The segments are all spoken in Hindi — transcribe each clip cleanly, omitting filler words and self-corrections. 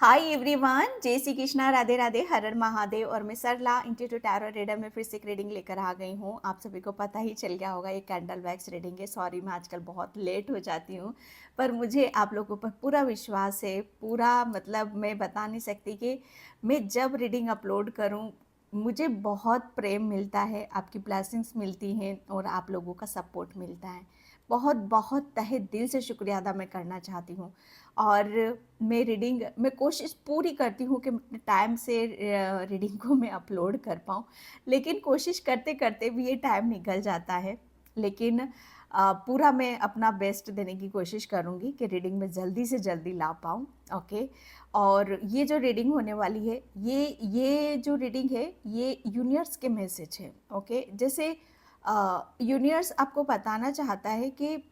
हाय एवरीवन, जय श्री कृष्णा, राधे राधे, हर हर महादेव। और मैं सरला इंस्टीट्यूट टैरो रीडर में फिर से एक रीडिंग लेकर आ गई हूँ। आप सभी को पता ही चल गया होगा, ये कैंडल वैक्स रीडिंग है। सॉरी, मैं आजकल बहुत लेट हो जाती हूँ, पर मुझे आप लोगों पर पूरा विश्वास है। पूरा मतलब मैं बता नहीं सकती कि मैं जब रीडिंग अपलोड करूँ मुझे बहुत प्रेम मिलता है, आपकी ब्लेसिंग्स मिलती हैं और आप लोगों का सपोर्ट मिलता है। बहुत बहुत तहे दिल से शुक्रिया अदा मैं करना चाहती हूँ। और मैं कोशिश पूरी करती हूँ कि मैं टाइम से रीडिंग को मैं अपलोड कर पाऊँ, लेकिन कोशिश करते करते भी ये टाइम निकल जाता है। लेकिन पूरा मैं अपना बेस्ट देने की कोशिश करूँगी कि रीडिंग में जल्दी से जल्दी ला पाऊँ। ओके। और ये जो रीडिंग होने वाली है, ये जो रीडिंग है ये यूनिवर्स के मैसेज है। ओके। जैसे यूनिवर्स आपको बताना चाहता है कि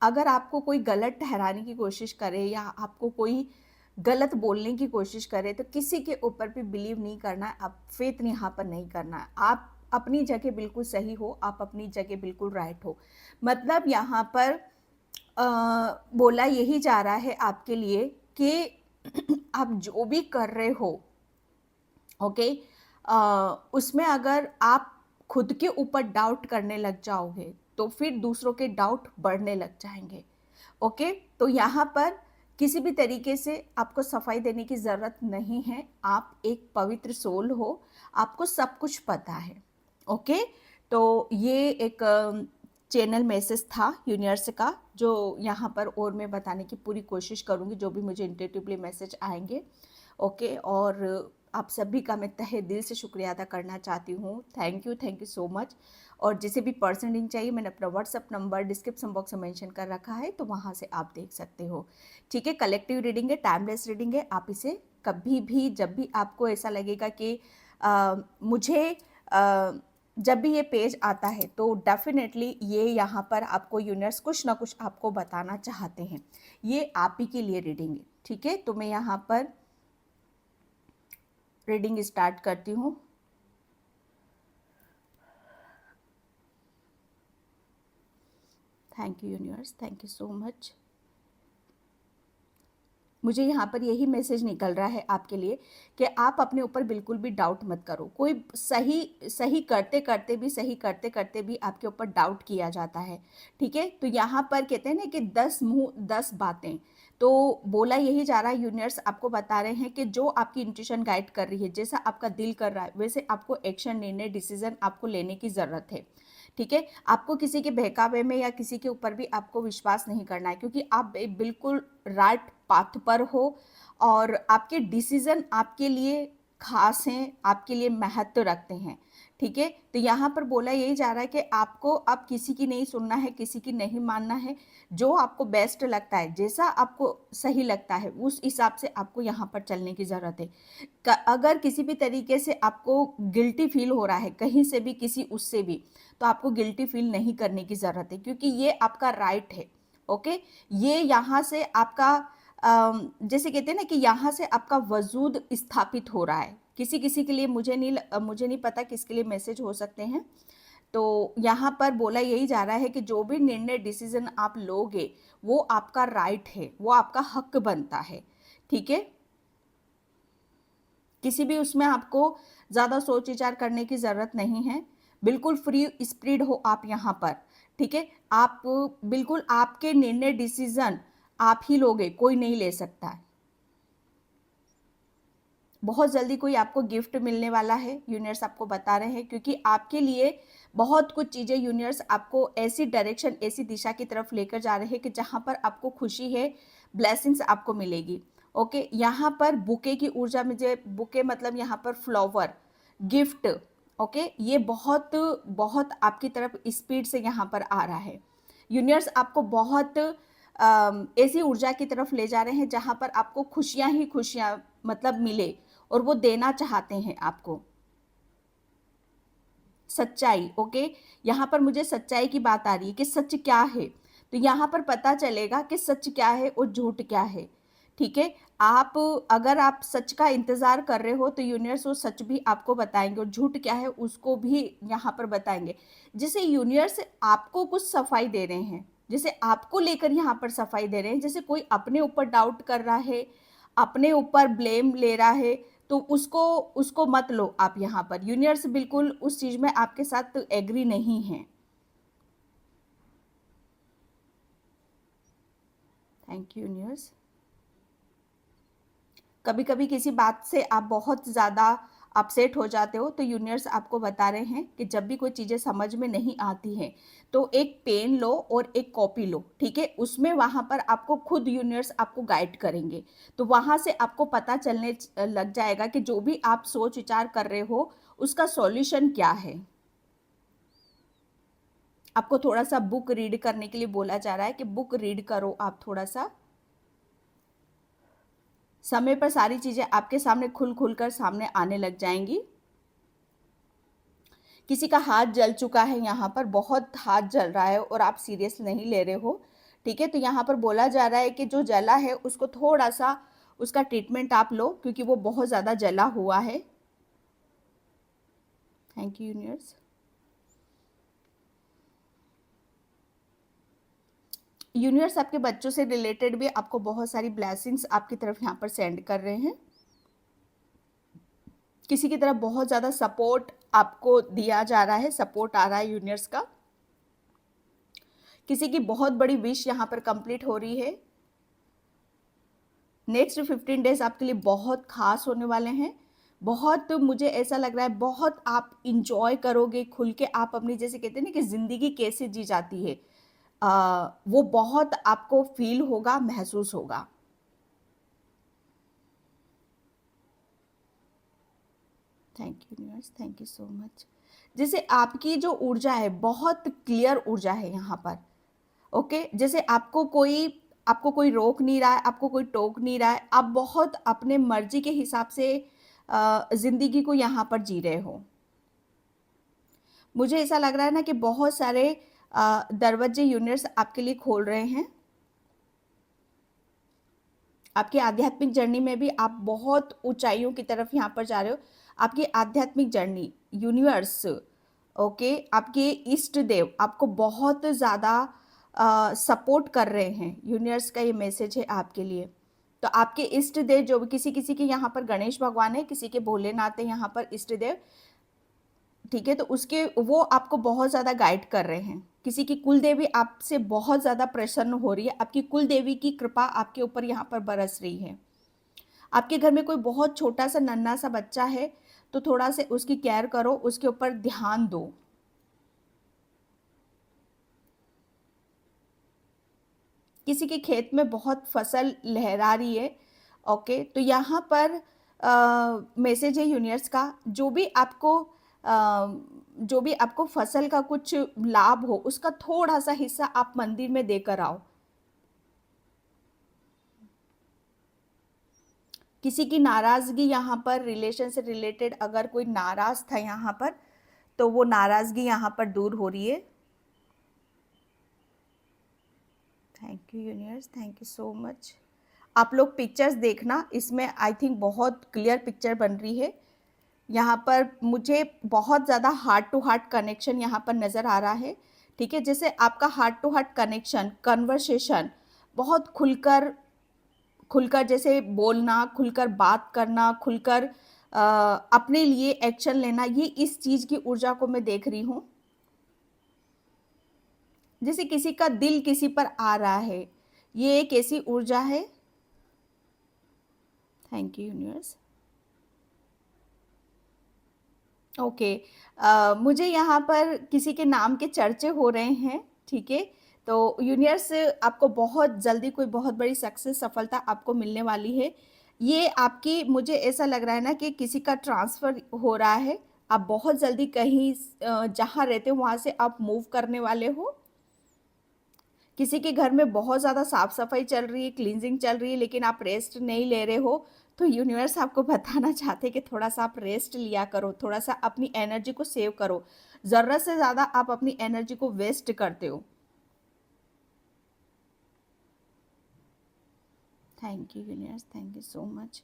अगर आपको कोई गलत ठहराने की कोशिश करे या आपको कोई गलत बोलने की कोशिश करे तो किसी के ऊपर भी बिलीव नहीं करना है, आप फेथ यहाँ पर नहीं करना है। आप अपनी जगह बिल्कुल सही हो, आप अपनी जगह बिल्कुल राइट हो। मतलब यहाँ पर बोला यही जा रहा है आपके लिए कि आप जो भी कर रहे हो, ओके, उसमें अगर आप खुद के ऊपर डाउट करने लग जाओगे तो फिर दूसरों के डाउट बढ़ने लग जाएंगे। ओके। तो यहाँ पर किसी भी तरीके से आपको सफाई देने की ज़रूरत नहीं है। आप एक पवित्र सोल हो, आपको सब कुछ पता है। ओके। तो ये एक चैनल मैसेज था यूनिवर्स का, जो यहाँ पर और मैं बताने की पूरी कोशिश करूँगी जो भी मुझे इंटेटिवली मैसेज आएंगे। ओके। और आप सभी का मैं तहे दिल से शुक्रिया अदा करना चाहती हूँ। Thank you so much. और जिसे भी पर्सनल लिंक चाहिए मैंने अपना व्हाट्सअप नंबर डिस्क्रिप्शन बॉक्स में मेंशन कर रखा है, तो वहाँ से आप देख सकते हो। ठीक है। कलेक्टिव रीडिंग है, टाइमलेस रीडिंग है। आप इसे कभी भी जब भी आपको ऐसा लगेगा कि मुझे जब भी ये पेज आता है तो डेफिनेटली ये यहाँ पर आपको यूनिवर्स कुछ ना कुछ आपको बताना चाहते हैं। ये आप ही के लिए रीडिंग है। ठीक है। तो मैं यहाँ पर रीडिंग स्टार्ट करती हूँ। Thank you universe, thank you so much. मुझे यहाँ पर यही मैसेज निकल रहा है आपके लिए कि आप अपने ऊपर बिल्कुल भी डाउट मत करो। कोई सही सही करते करते भी आपके ऊपर डाउट किया जाता है। ठीक है। तो यहाँ पर कहते हैं ना कि 10 मुंह 10 बातें। तो बोला यही जा रहा है, यूनिवर्स आपको बता रहे हैं कि जो आपकी इंट्यूशन गाइड कर रही है, जैसा आपका दिल कर रहा है वैसे आपको एक्शन, निर्णय, डिसीजन आपको लेने की ज़रूरत है। ठीक है। आपको किसी के बहकावे में या किसी के ऊपर भी आपको विश्वास नहीं करना है, क्योंकि आप बिल्कुल राइट पाथ पर हो और आपके डिसीजन आपके लिए खास हैं, आपके लिए महत्व रखते हैं। ठीक है। तो यहाँ पर बोला यही जा रहा है कि आपको अब किसी की नहीं सुनना है, किसी की नहीं मानना है। जो आपको बेस्ट लगता है, जैसा आपको सही लगता है, उस हिसाब से आपको यहाँ पर चलने की ज़रूरत है। अगर किसी भी तरीके से आपको गिल्टी फील हो रहा है कहीं से भी, किसी उससे भी, तो आपको गिल्टी फील नहीं करने की ज़रूरत है, क्योंकि ये आपका राइट है। ओके। ये यहाँ से आपका जैसे कहते हैं ना कि यहाँ से आपका वजूद स्थापित हो रहा है। किसी किसी के लिए मुझे नहीं पता किसके लिए मैसेज हो सकते हैं। तो यहाँ पर बोला यही जा रहा है कि जो भी निर्णय डिसीजन आप लोगे वो आपका राइट है, वो आपका हक बनता है। ठीक है। किसी भी उसमें आपको ज़्यादा सोच विचार करने की ज़रूरत नहीं है। बिल्कुल फ्री स्पिरिट हो आप यहाँ पर। ठीक है। आप बिल्कुल, आपके निर्णय डिसीजन आप ही लोगे, कोई नहीं ले सकता है। बहुत जल्दी कोई आपको गिफ्ट मिलने वाला है, यूनिवर्स आपको बता रहे हैं, क्योंकि आपके लिए बहुत कुछ चीज़ें यूनिवर्स आपको ऐसी डायरेक्शन, ऐसी दिशा की तरफ लेकर जा रहे हैं कि जहाँ पर आपको खुशी है, ब्लेसिंग्स आपको मिलेगी। ओके। यहाँ पर बुके की ऊर्जा, मुझे बुके मतलब यहाँ पर फ्लावर, गिफ्ट। ओके। ये बहुत बहुत आपकी तरफ स्पीड से यहाँ पर आ रहा है। यूनिवर्स आपको बहुत ऐसी ऊर्जा की तरफ ले जा रहे हैं जहाँ पर आपको खुशियाँ ही खुशियाँ मतलब मिले, और वो देना चाहते हैं आपको सच्चाई। ओके। यहाँ पर मुझे सच्चाई की बात आ रही है कि सच क्या है। तो यहाँ पर पता चलेगा कि सच क्या है और झूठ क्या है। ठीक है। आप अगर आप सच का इंतजार कर रहे हो तो यूनिवर्स वो सच भी आपको बताएंगे, और झूठ क्या है उसको भी यहाँ पर बताएंगे। जैसे यूनिवर्स आपको कुछ सफाई दे रहे हैं, जैसे आपको लेकर यहाँ पर सफाई दे रहे हैं, जैसे कोई अपने ऊपर डाउट कर रहा है, अपने ऊपर ब्लेम ले रहा है, तो उसको उसको मत लो आप यहाँ पर। यूनिवर्स बिल्कुल उस चीज़ में आपके साथ एग्री नहीं है। Thank you universe. कभी-कभी किसी बात से आप बहुत ज़्यादा अपसेट हो जाते हो, तो यूनिवर्स आपको बता रहे हैं कि जब भी कोई चीज़ें समझ में नहीं आती हैं, तो एक पेन लो और एक कॉपी लो, ठीक है? उसमें वहाँ पर आपको खुद यूनिवर्स आपको गाइड करेंगे। तो वहाँ से आपको पता चलने लग जाएगा कि जो भी आप सोच-विचार कर रहे हो, उसका सॉल्यूशन क्या है। आपको थोड़ा-सा बुक रीड करने के लिए बोला जा रहा है कि बुक रीड करो आप थोड़ा-सा। समय पर सारी चीज़ें आपके सामने खुल-खुल कर सामने आने लग जाएँगी। किसी का हाथ जल चुका है यहाँ पर, बहुत हाथ जल रहा है और आप सीरियस नहीं ले रहे हो, ठीक है? तो यहाँ पर बोला जा रहा है कि जो जला है उसको थोड़ा-सा उसका ट्रीटमेंट आप लो, क्योंकि वो बहुत ज़्यादा जला हुआ है। Thank you universe. यूनिवर्स आपके बच्चों से रिलेटेड भी आपको बहुत सारी ब्लेसिंग्स आपकी तरफ यहाँ पर सेंड कर रहे हैं। किसी की तरफ बहुत ज़्यादा सपोर्ट आपको दिया जा रहा है, सपोर्ट आ रहा है यूनिवर्स का। किसी की बहुत बड़ी विश यहाँ पर कंप्लीट हो रही है। नेक्स्ट 15 डेज़ आपके लिए बहुत ख़ास होने वाले हैं। बहुत, मुझे ऐसा लग रहा है, बहुत आप एन्जॉय करोगे, खुल के आप अपनी, जैसे कहते हैं ना कि ज़िंदगी कैसे जी जाती है, वो बहुत आपको फ़ील होगा, महसूस होगा। Thank you universe, thank you so much. जैसे आपकी जो ऊर्जा है, बहुत क्लियर ऊर्जा है यहाँ पर, ओके? जैसे आपको कोई रोक नहीं रहा है, आपको कोई टोक नहीं रहा है, आप बहुत अपने मर्ज़ी के हिसाब से ज़िंदगी को यहाँ पर जी रहे हो। मुझे ऐसा लग रहा है ना कि बहुत सारे दरवाजे यूनिवर्स आपके लिए खोल रहे हैं। आपकी आध्यात्मिक जर्नी में भी आप बहुत ऊँचाइयों की तरफ यहाँ पर जा रहे हो। आपकी आध्यात्मिक जर्नी, यूनिवर्स, ओके, आपके इष्ट देव आपको बहुत ज़्यादा सपोर्ट कर रहे हैं। यूनिवर्स का ये मैसेज है आपके लिए। तो आपके इष्ट देव, जो भी, किसी-किसी के यहाँ पर गणेश भगवान है, किसी के भोलेनाथ है यहाँ पर इष्ट देव, ठीक है? तो उसके वो आपको बहुत ज़्यादा गाइड कर रहे हैं। किसी की कुल देवी आपसे बहुत ज़्यादा प्रसन्न हो रही है, आपकी कुल देवी की कृपा आपके ऊपर यहाँ पर बरस रही है। आपके घर में कोई बहुत छोटा-सा नन्हा-सा बच्चा है, तो थोड़ा-सा उसकी केयर करो, उसके ऊपर ध्यान दो। किसी के खेत में बहुत फसल लहरा रही है, ओके? तो यहाँ पर मैसेज है यूनिवर्स का, जो भी आपको फसल का कुछ लाभ हो, उसका थोड़ा-सा हिस्सा आप मंदिर में देकर आओ। किसी की नाराज़गी यहाँ पर, रिलेशन से रिलेटेड अगर कोई नाराज़ था यहाँ पर, तो वो नाराज़गी यहाँ पर दूर हो रही है। Thank you universe, thank you so much. आप लोग पिक्चर्स देखना, इसमें आई थिंक बहुत क्लियर पिक्चर बन रही है। यहाँ पर मुझे बहुत ज़्यादा हार्ट टू हार्ट कनेक्शन यहाँ पर नज़र आ रहा है, ठीक है? जैसे आपका heart to heart connection, conversation बहुत खुलकर खुलकर जैसे बोलना, खुलकर बात करना, खुलकर अपने लिए एक्शन लेना, ये इस चीज़ की ऊर्जा को मैं देख रही हूँ। जैसे किसी का दिल किसी पर आ रहा है, ये एक ऐसी ऊर्जा है। Thank you universe. ओके, मुझे यहाँ पर किसी के नाम के चर्चे हो रहे हैं, ठीक है? तो यूनिवर्स आपको बहुत जल्दी कोई बहुत बड़ी सक्सेस, सफलता आपको मिलने वाली है। ये आपकी, मुझे ऐसा लग रहा है ना कि किसी का ट्रांसफ़र हो रहा है। आप बहुत जल्दी कहीं जहाँ रहते हो वहाँ से आप मूव करने वाले हो। किसी के घर में बहुत ज़्यादा साफ-सफाई चल रही है, क्लींजिंग चल रही है, लेकिन आप रेस्ट नहीं ले रहे हो, तो यूनिवर्स आपको बताना चाहते हैं कि थोड़ा-सा आप रेस्ट लिया करो, थोड़ा-सा अपनी एनर्जी को सेव करो। ज़रूरत से ज़्यादा आप अपनी एनर्जी को वेस्ट करते हो। Thank you universe, thank you so much.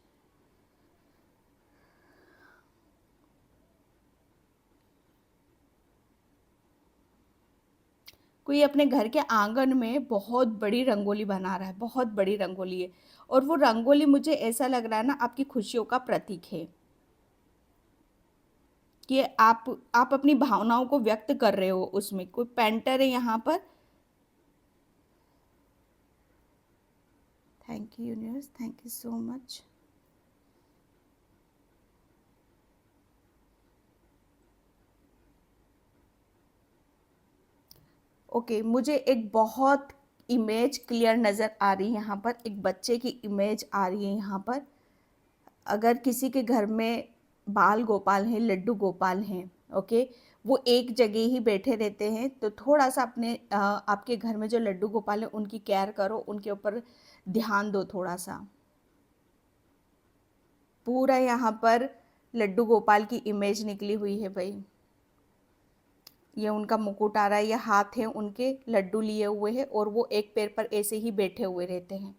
कोई अपने घर के आंगन में बहुत बड़ी रंगोली बना रहा है, बहुत बड़ी रंगोली है, और वो रंगोली मुझे ऐसा लग रहा है ना आपकी खुशियों का प्रतीक है कि आप अपनी भावनाओं को व्यक्त कर रहे हो उसमें। कोई पेंटर है यहाँ पर। Thank you universe, thank you so much. Okay, मुझे एक बहुत इमेज क्लियर नज़र आ रही है यहाँ पर, एक बच्चे की इमेज आ रही है यहाँ पर। अगर किसी के घर में बाल गोपाल हैं, लड्डू गोपाल हैं, ओके, वो एक जगह ही बैठे रहते हैं, तो थोड़ा सा अपने आपके घर में जो लड्डू गोपाल हैं उनकी केयर करो, उनके ऊपर ध्यान दो थोड़ा सा। पूरा यहाँ पर लड्डू गोपाल की इमेज निकली हुई है भाई। ये उनका मुकुट आ रहा है, ये हाथ है उनके लड्डू लिए हुए हैं और वो एक पैर पर ऐसे ही बैठे हुए रहते हैं।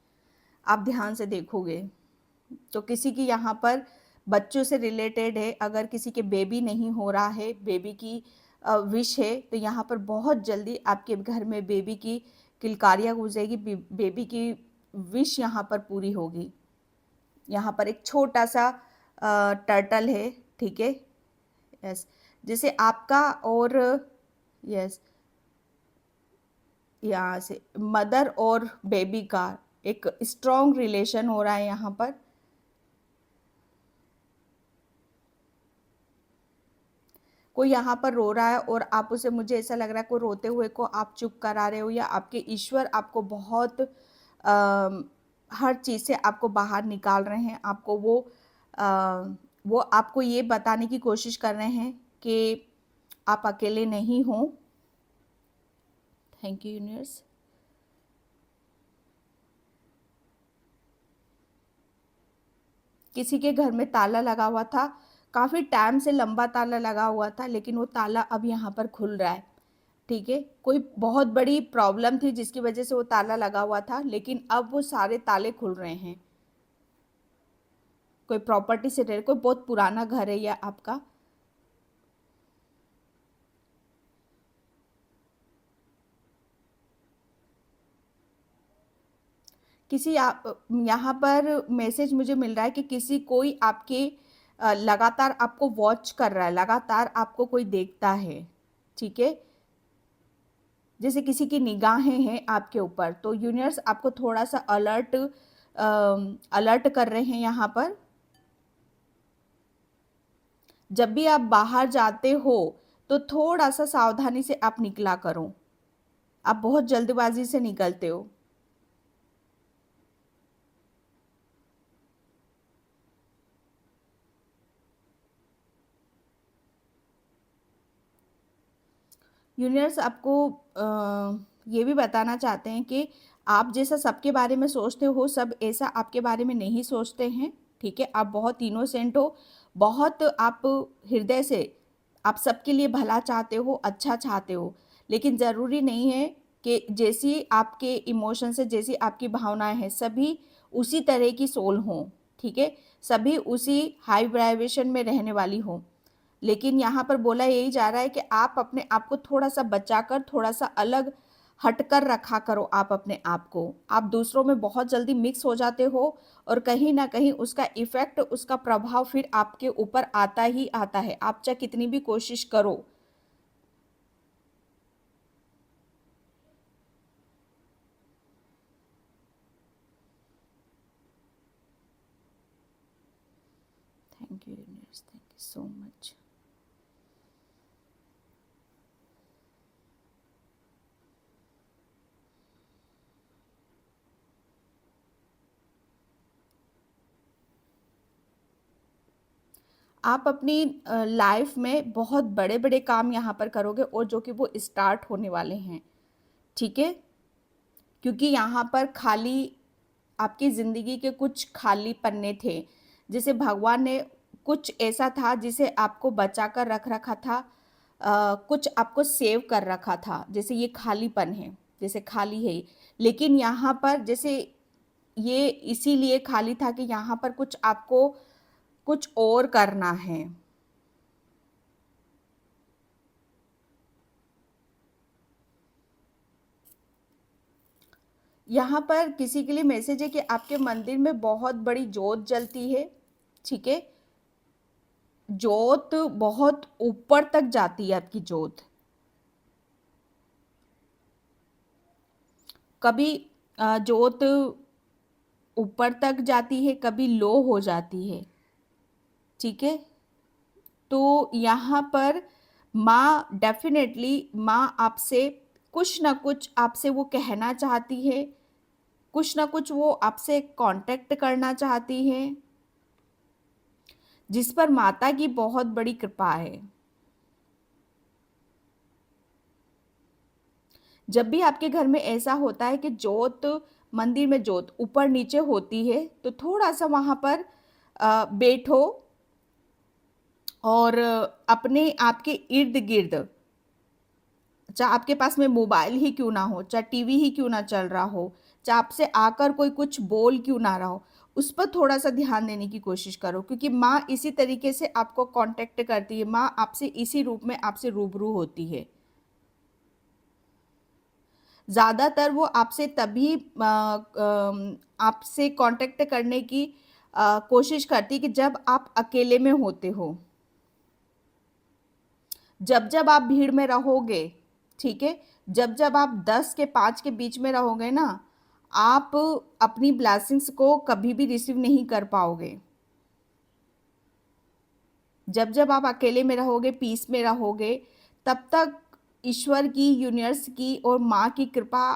आप ध्यान से देखोगे तो किसी की यहाँ पर बच्चों से रिलेटेड है। अगर किसी के बेबी नहीं हो रहा है, बेबी की विश है, तो यहाँ पर बहुत जल्दी आपके घर में बेबी की किलकारियाँ गूंजेगी, बेबी की विश यहाँ पर पूरी होगी। यहाँ पर एक छोटा सा टर्टल है, ठीक है, यस, जैसे आपका और यस यहाँ से मदर और बेबी का एक स्ट्रॉन्ग रिलेशन हो रहा है यहाँ पर। कोई यहाँ पर रो रहा है और आप उसे, मुझे ऐसा लग रहा है कोई रोते हुए को आप चुप करा रहे हो, या आपके ईश्वर आपको बहुत हर चीज़ से आपको बाहर निकाल रहे हैं। आपको आ, वो आपको ये बताने की कोशिश कर रहे हैं कि आप अकेले नहीं हो। Thank you universe. किसी के घर में ताला लगा हुआ था, काफ़ी टाइम से लंबा ताला लगा हुआ था, लेकिन वो ताला अब यहाँ पर खुल रहा है, ठीक है। कोई बहुत बड़ी प्रॉब्लम थी जिसकी वजह से वो ताला लगा हुआ था, लेकिन अब वो सारे ताले खुल रहे हैं। कोई प्रॉपर्टी से रिलेटेड, कोई बहुत पुराना घर है या आपका, किसी आप यहाँ पर मैसेज मुझे मिल रहा है कि किसी कोई आपके लगातार आपको वॉच कर रहा है, लगातार आपको कोई देखता है, ठीक है। जैसे किसी की निगाहें हैं आपके ऊपर, तो यूनिवर्स आपको थोड़ा सा अलर्ट कर रहे हैं यहाँ पर। जब भी आप बाहर जाते हो तो थोड़ा सा सावधानी से आप निकला करो, आप बहुत जल्दबाजी से निकलते हो। यूनिवर्स आपको ये भी बताना चाहते हैं कि आप जैसा सबके बारे में सोचते हो, सब ऐसा आपके बारे में नहीं सोचते हैं, ठीक है। आप बहुत इनोसेंट हो, बहुत आप हृदय से आप सबके लिए भला चाहते हो, अच्छा चाहते हो, लेकिन ज़रूरी नहीं है कि जैसी आपके इमोशंस है, जैसी आपकी भावनाएं हैं, सभी उसी तरह की सोल हों, ठीक है, सभी उसी हाई वाइब्रेशन में रहने वाली हों। लेकिन यहाँ पर बोला यही जा रहा है कि आप अपने आप को थोड़ा सा बचाकर, थोड़ा सा अलग हटकर रखा करो आप अपने आप को। आप दूसरों में बहुत जल्दी मिक्स हो जाते हो और कहीं ना कहीं उसका इफ़ेक्ट, उसका प्रभाव फिर आपके ऊपर आता ही आता है, आप चाहे कितनी भी कोशिश करो। Thank you universe, thank you so much. आप अपनी लाइफ में बहुत बड़े बड़े काम यहाँ पर करोगे, और जो कि वो स्टार्ट होने वाले हैं, ठीक है। क्योंकि यहाँ पर खाली आपकी ज़िंदगी के कुछ खाली पन्ने थे, जिसे भगवान ने, कुछ ऐसा था जिसे आपको बचा कर रख रखा था, कुछ आपको सेव कर रखा था, जैसे ये खालीपन है, जैसे खाली है। लेकिन यहाँ पर जैसे ये इसीलिए खाली था कि यहाँ पर कुछ आपको कुछ और करना है। यहाँ पर किसी के लिए मैसेज है कि आपके मंदिर में बहुत बड़ी जोत जलती है, ठीक है। जोत बहुत ऊपर तक जाती है आपकी जोत। कभी जोत ऊपर तक जाती है, कभी लो हो जाती है, ठीक है। तो यहाँ पर माँ डेफिनेटली माँ आपसे कुछ ना कुछ आपसे वो कहना चाहती है, कुछ ना कुछ वो आपसे कांटेक्ट करना चाहती है, जिस पर माता की बहुत बड़ी कृपा है। जब भी आपके घर में ऐसा होता है कि जोत मंदिर में जोत ऊपर नीचे होती है, तो थोड़ा सा वहाँ पर बैठो और अपने आपके इर्द गिर्द, चाहे आपके पास में मोबाइल ही क्यों ना हो, चाहे टीवी ही क्यों ना चल रहा हो, चाहे आपसे आकर कोई कुछ बोल क्यों ना रहा हो, उस पर थोड़ा सा ध्यान देने की कोशिश करो, क्योंकि माँ इसी तरीके से आपको कांटेक्ट करती है। माँ आपसे इसी रूप में आपसे रूबरू होती है। ज़्यादातर वो आपसे तभी आपसे कांटेक्ट करने की कोशिश करती है कि जब आप अकेले में होते हो। जब जब आप भीड़ में रहोगे, ठीक है, जब जब आप 10 के 5 के बीच में रहोगे ना, आप अपनी ब्लेसिंग्स को कभी भी रिसीव नहीं कर पाओगे। जब जब आप अकेले में रहोगे, पीस में रहोगे, तब तक ईश्वर की, यूनिवर्स की और माँ की कृपा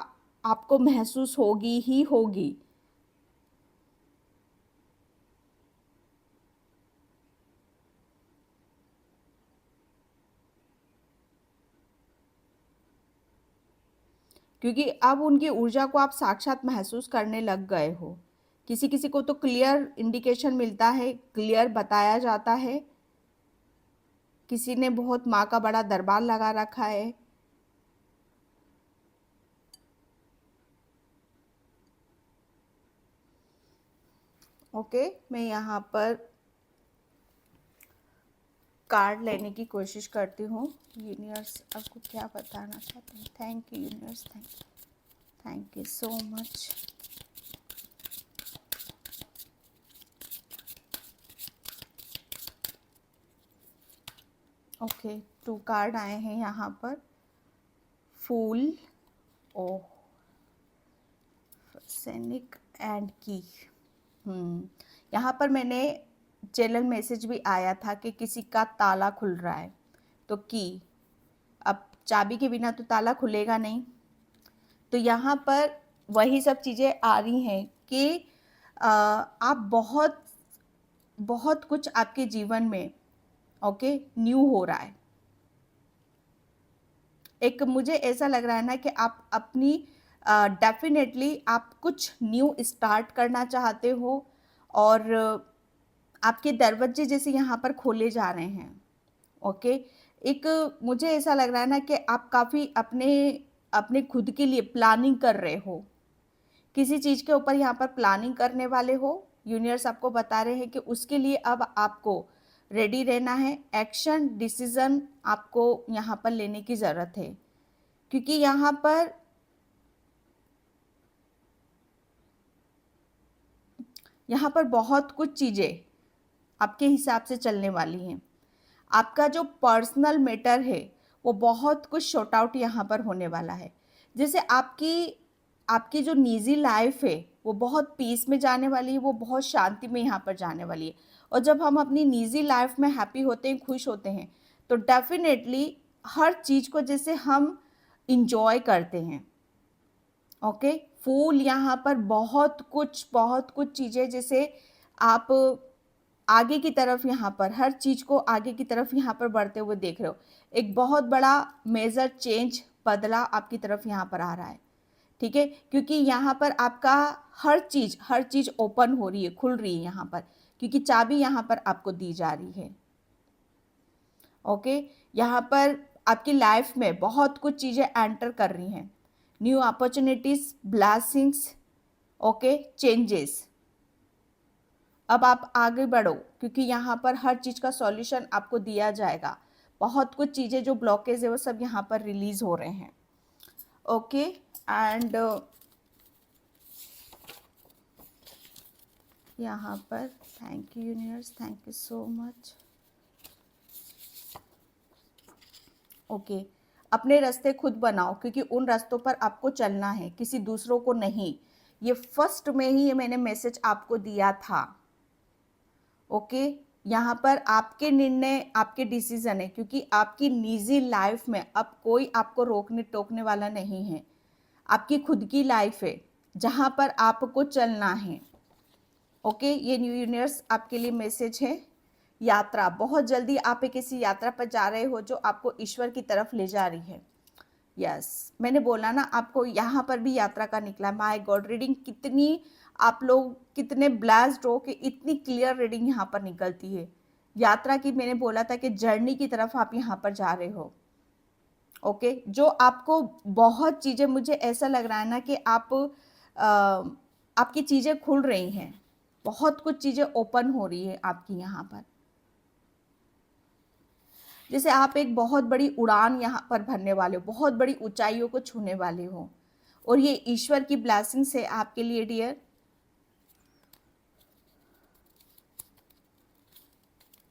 आपको महसूस होगी ही होगी। क्योंकि अब उनकी ऊर्जा को आप साक्षात महसूस करने लग गए हो। किसी किसी को तो क्लियर इंडिकेशन मिलता है, क्लियर बताया जाता है। किसी ने बहुत माँ का बड़ा दरबार लगा रखा है। ओके, मैं यहाँ पर कार्ड लेने की कोशिश करती हूँ। यूनिवर्स आपको क्या बताना चाहते हैं? Thank you universe, thank you so much. Okay, 2 card आए हैं यहाँ पर। फूल, ओह, सैनिक एंड की। यहाँ पर मैंने चैनल मैसेज भी आया था कि किसी का ताला खुल रहा है, तो की, अब चाबी के बिना तो ताला खुलेगा नहीं। तो यहाँ पर वही सब चीज़ें आ रही हैं कि आप बहुत बहुत कुछ आपके जीवन में, ओके, न्यू हो रहा है। एक मुझे ऐसा लग रहा है ना कि आप अपनी डेफिनेटली आप कुछ न्यू स्टार्ट करना चाहते हो, और आपके दरवाजे जैसे यहाँ पर खोले जा रहे हैं। ओके, एक मुझे ऐसा लग रहा है ना कि आप काफ़ी अपने अपने खुद के लिए प्लानिंग कर रहे हो, किसी चीज़ के ऊपर यहाँ पर प्लानिंग करने वाले हो। यूनिवर्स आपको बता रहे हैं कि उसके लिए अब आपको रेडी रहना है। एक्शन डिसीजन आपको यहाँ पर लेने की ज़रूरत है, क्योंकि यहाँ पर बहुत कुछ चीज़ें आपके हिसाब से चलने वाली हैं। आपका जो पर्सनल मैटर है वो बहुत कुछ शॉर्ट आउट यहाँ पर होने वाला है। जैसे आपकी आपकी जो निजी लाइफ है वो बहुत पीस में जाने वाली है, वो बहुत शांति में यहाँ पर जाने वाली है। और जब हम अपनी निजी लाइफ में हैप्पी होते हैं, खुश होते हैं, तो डेफिनेटली हर चीज़ को जैसे हम इंजॉय करते हैं। ओके, फूल यहाँ पर बहुत कुछ चीज़ें, जैसे आप आगे की तरफ यहाँ पर हर चीज़ को आगे की तरफ यहाँ पर बढ़ते हुए देख रहे हो। एक बहुत बड़ा मेजर चेंज, बदलाव आपकी तरफ यहाँ पर आ रहा है, ठीक है, क्योंकि यहाँ पर आपका हर चीज़ ओपन हो रही है, खुल रही है यहाँ पर, क्योंकि चाबी यहाँ पर आपको दी जा रही है। ओके, यहाँ पर आपकी लाइफ में बहुत कुछ चीज़ें एंटर कर रही हैं, new opportunities, blessings, okay, changes. अब आप आगे बढ़ो, क्योंकि यहाँ पर हर चीज़ का सॉल्यूशन आपको दिया जाएगा। बहुत कुछ चीज़ें जो ब्लॉकेज है वो सब यहाँ पर रिलीज हो रहे हैं। ओके, एंड यहाँ पर thank you universe, thank you so much. Okay, अपने रास्ते खुद बनाओ क्योंकि उन रास्तों पर आपको चलना है, किसी दूसरों को नहीं। ये फर्स्ट में ही ये मैंने मैसेज आपको दिया था। ओके, यहाँ पर आपके निर्णय, आपके डिसीजन है क्योंकि आपकी निजी लाइफ में अब कोई आपको रोकने टोकने वाला नहीं है। आपकी खुद की लाइफ है जहाँ पर आपको चलना है। ओके, ये न्यू यूनिवर्स आपके लिए मैसेज है। यात्रा, बहुत जल्दी आप एक किसी यात्रा पर जा रहे हो जो आपको ईश्वर की तरफ ले जा रही है। यस, मैंने बोला ना आपको, यहाँ पर भी यात्रा का निकला। माय गॉड, रीडिंग कितनी, आप लोग कितने ब्लेस्ड हो कि इतनी क्लियर रीडिंग यहाँ पर निकलती है। यात्रा की मैंने बोला था कि जर्नी की तरफ आप यहाँ पर जा रहे हो। ओके, जो आपको बहुत चीज़ें, मुझे ऐसा लग रहा है ना कि आपकी चीज़ें खुल रही हैं, बहुत कुछ चीज़ें ओपन हो रही है आपकी यहाँ पर। जैसे आप एक बहुत बड़ी उड़ान यहाँ पर भरने वाले हो, बहुत बड़ी ऊंचाइयों को छूने वाले हो, और ये ईश्वर की ब्लेसिंग्स है आपके लिए dear.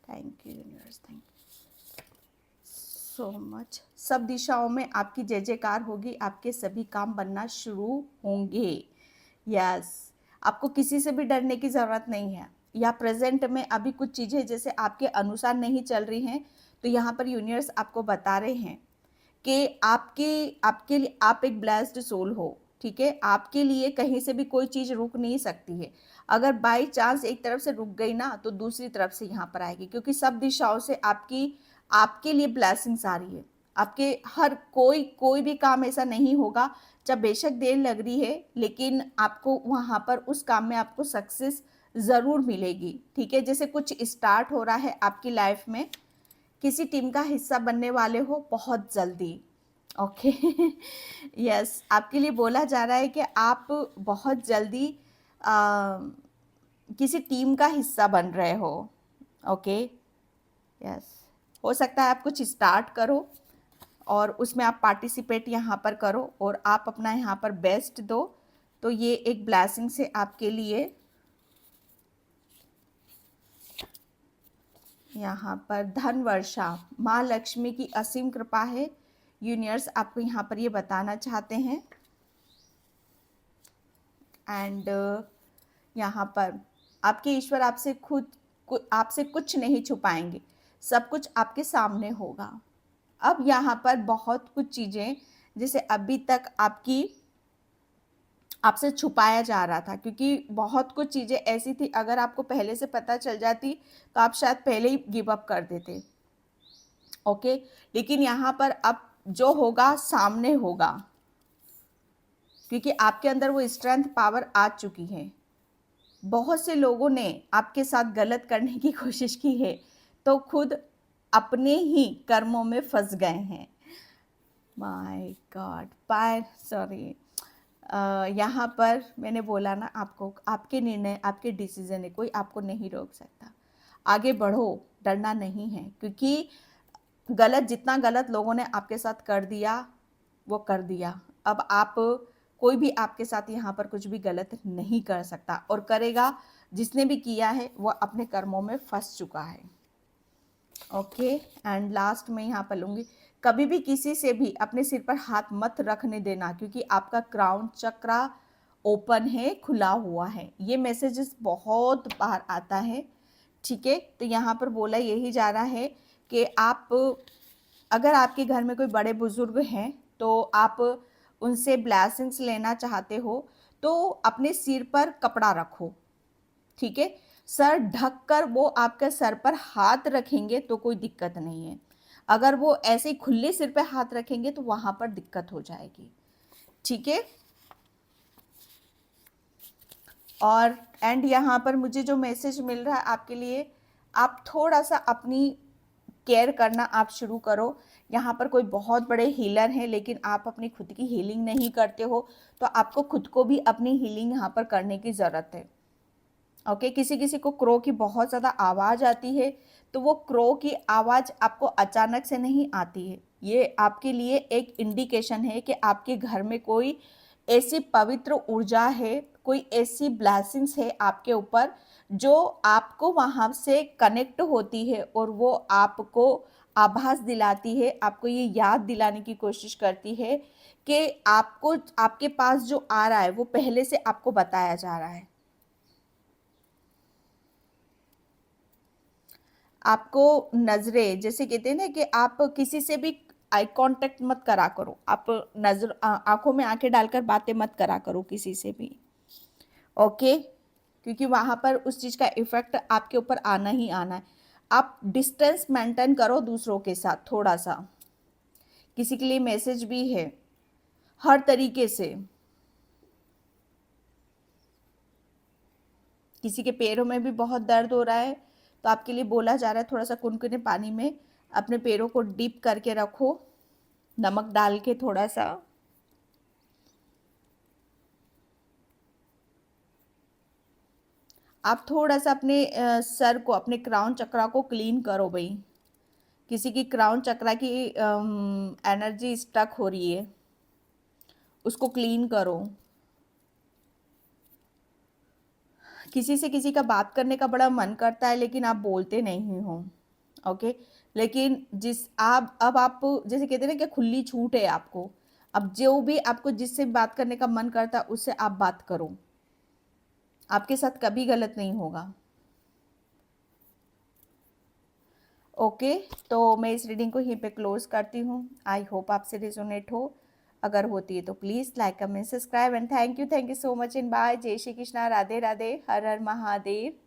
Thank you universe, thank you so much. सब दिशाओं में आपकी जय जयकार होगी, आपके सभी काम बनना शुरू होंगे। यस, आपको किसी से भी डरने की ज़रूरत नहीं है। या प्रेजेंट में अभी कुछ चीज़ें जैसे आपके अनुसार नहीं चल रही हैं, तो यहाँ पर यूनिवर्स आपको बता रहे हैं कि आपके लिए आप एक ब्लेस्ड सोल हो। ठीक है, आपके लिए कहीं से भी कोई चीज़ रुक नहीं सकती है। अगर बाई चांस एक तरफ से रुक गई ना, तो दूसरी तरफ से यहाँ पर आएगी, क्योंकि सब दिशाओं से आपके लिए ब्लेसिंग्स आ रही है। आपके हर कोई भी काम ऐसा नहीं होगा, जब बेशक देर लग रही है, लेकिन आपको वहाँ पर उस काम में आपको सक्सेस ज़रूर मिलेगी। ठीक है, जैसे कुछ स्टार्ट हो रहा है आपकी लाइफ में, किसी टीम का हिस्सा बनने वाले हो बहुत जल्दी। ओके, यस, आपके लिए बोला जा रहा है कि आप बहुत जल्दी किसी टीम का हिस्सा बन रहे हो। ओके, यस, हो सकता है आप कुछ स्टार्ट करो और उसमें आप पार्टिसिपेट यहाँ पर करो और आप अपना यहाँ पर बेस्ट दो, तो ये एक ब्लेसिंग से आपके लिए। यहाँ पर धन वर्षा, माँ लक्ष्मी की असीम कृपा है। यूनिवर्स आपको यहाँ पर ये बताना चाहते हैं। एंड यहाँ पर आपके ईश्वर आपसे कुछ नहीं छुपाएंगे, सब कुछ आपके सामने होगा। अब यहाँ पर बहुत कुछ चीज़ें जैसे अभी तक आपसे छुपाया जा रहा था, क्योंकि बहुत कुछ चीज़ें ऐसी थी, अगर आपको पहले से पता चल जाती तो आप शायद पहले ही गिव अप कर देते। ओके, लेकिन यहाँ पर अब जो होगा सामने होगा, क्योंकि आपके अंदर वो स्ट्रेंथ पावर आ चुकी है। बहुत से लोगों ने आपके साथ गलत करने की कोशिश की है, तो खुद अपने ही कर्मों में फंस गए हैं। माय गॉड, सॉरी, यहाँ पर मैंने बोला ना आपको, आपके निर्णय, आपके डिसीजन है, कोई आपको नहीं रोक सकता। आगे बढ़ो, डरना नहीं है, क्योंकि जितना गलत लोगों ने आपके साथ कर दिया वो कर दिया। अब कोई भी आपके साथ यहाँ पर कुछ भी गलत नहीं कर सकता, और करेगा, जिसने भी किया है वो अपने कर्मों में फंस चुका है। ओके, एंड लास्ट में यहाँ पर लूँगी, कभी भी किसी से भी अपने सिर पर हाथ मत रखने देना, क्योंकि आपका क्राउन चक्रा ओपन है, खुला हुआ है। ये मैसेजेस बहुत बार आता है। ठीक है, तो यहाँ पर बोला यही जा रहा है कि अगर आपके घर में कोई बड़े बुजुर्ग हैं, तो आप उनसे ब्लेसिंग्स लेना चाहते हो, तो अपने सिर पर कपड़ा रखो। ठीक है, सर ढककर वो आपके सर पर हाथ रखेंगे तो कोई दिक्कत नहीं है। अगर वो ऐसे ही खुले सिर पे हाथ रखेंगे तो वहां पर दिक्कत हो जाएगी। ठीक है, और एंड यहाँ पर मुझे जो मैसेज मिल रहा है आपके लिए, आप थोड़ा सा अपनी केयर करना आप शुरू करो। यहाँ पर कोई बहुत बड़े हीलर हैं, लेकिन आप अपनी खुद की हीलिंग नहीं करते हो, तो आपको खुद को भी अपनी हीलिंग यहाँ पर करने की ज़रूरत है। ओके, किसी किसी को क्रो की बहुत ज़्यादा आवाज़ आती है, तो वो क्रो की आवाज़ आपको अचानक से नहीं आती है। ये आपके लिए एक इंडिकेशन है कि आपके घर में कोई ऐसी पवित्र ऊर्जा है, कोई ऐसी ब्लेसिंग्स है आपके ऊपर, जो आपको वहाँ से कनेक्ट होती है और वो आपको आभास दिलाती है, आपको ये याद दिलाने की कोशिश करती है कि आपको आपके पास जो आ रहा है वो पहले से आपको बताया जा रहा है। आपको नज़रें, जैसे कहते हैं ना कि आप किसी से भी आई कांटेक्ट मत करा करो, आप आँखों में आँखें डालकर बातें मत करा करो किसी से भी, ओके? क्योंकि वहाँ पर उस चीज़ का इफ़ेक्ट आपके ऊपर आना ही आना है। आप डिस्टेंस मेंटेन करो दूसरों के साथ थोड़ा-सा। किसी के लिए मैसेज भी है, हर तरीके से। किसी के पैरों में भी बहुत दर्द हो रहा है, तो आपके लिए बोला जा रहा है थोड़ा-सा कुनकुने पानी में अपने पैरों को डिप करके रखो, नमक डाल के थोड़ा-सा। आप थोड़ा-सा अपने सर को, अपने क्राउन चक्रा को क्लीन करो भई। किसी की क्राउन चक्रा की एनर्जी स्टक हो रही है, उसको क्लीन करो। किसी से किसी का बात करने का बड़ा मन करता है लेकिन आप बोलते नहीं हो, ओके? लेकिन जिस आप अब आप जैसे कहते हैं ना कि खुली छूट है आपको, अब जो भी आपको जिससे बात करने का मन करता है उससे आप बात करो, आपके साथ कभी गलत नहीं होगा, ओके? तो मैं इस रीडिंग को यहीं पे क्लोज करती हूँ। आई होप आपसे रिजोनेट हो, अगर होती है तो please like comment subscribe and thank you so much in by. जय श्री कृष्णा, राधे राधे, हर हर महादेव।